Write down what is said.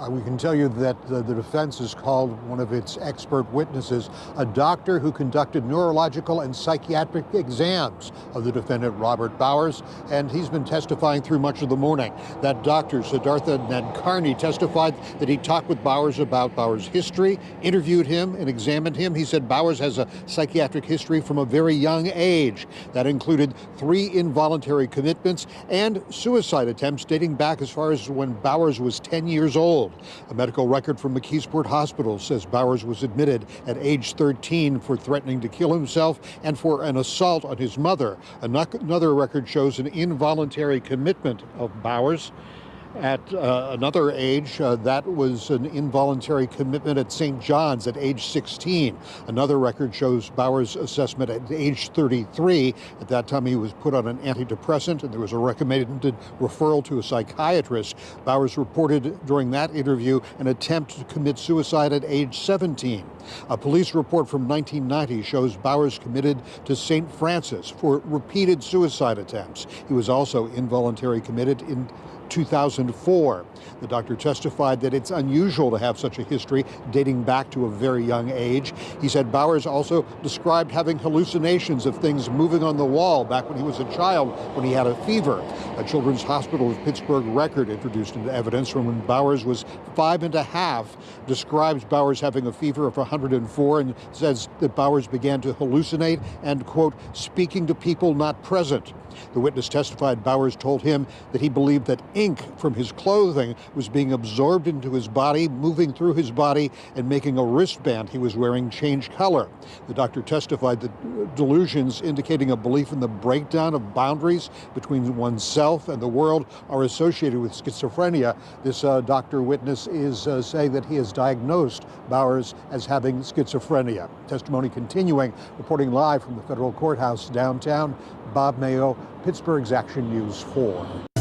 We can tell you that the defense has called one of its expert witnesses a doctor who conducted neurological and psychiatric exams of the defendant, Robert Bowers, and he's been testifying through much of the morning. That doctor, Siddhartha Nadkarni, testified that he talked with Bowers about Bowers' history, interviewed him and examined him. He said Bowers has a psychiatric history from a very young age. That included 3 involuntary commitments and suicide attempts dating back as far as when Bowers was 10 years old. A medical record from McKeesport Hospital says Bowers was admitted at age 13 for threatening to kill himself and for an assault on his mother. Another record shows an involuntary commitment of Bowers. At another age, that was an involuntary commitment at St. John's at age 16. Another record shows Bowers' assessment at age 33. At that time, he was put on an antidepressant, and there was a recommended referral to a psychiatrist. Bowers reported during that interview an attempt to commit suicide at age 17. A police report from 1990 shows Bowers committed to St. Francis for repeated suicide attempts. He was also involuntarily committed in 2004. The doctor testified that it's unusual to have such a history dating back to a very young age. He said Bowers also described having hallucinations of things moving on the wall back when he was a child, when he had a fever. A Children's Hospital of Pittsburgh record introduced into evidence from when Bowers was 5.5 describes Bowers having a fever of 104 and says that Bowers began to hallucinate and, quote, speaking to people not present. The witness testified Bowers told him that he believed that ink from his clothing was being absorbed into his body, moving through his body, and making a wristband he was wearing change color. The doctor testified that delusions indicating a belief in the breakdown of boundaries between oneself and the world are associated with schizophrenia. This doctor witness is saying that he has diagnosed Bowers as having schizophrenia. Testimony continuing. Reporting live from the federal courthouse downtown, Bob Mayo, Pittsburgh's Action News 4.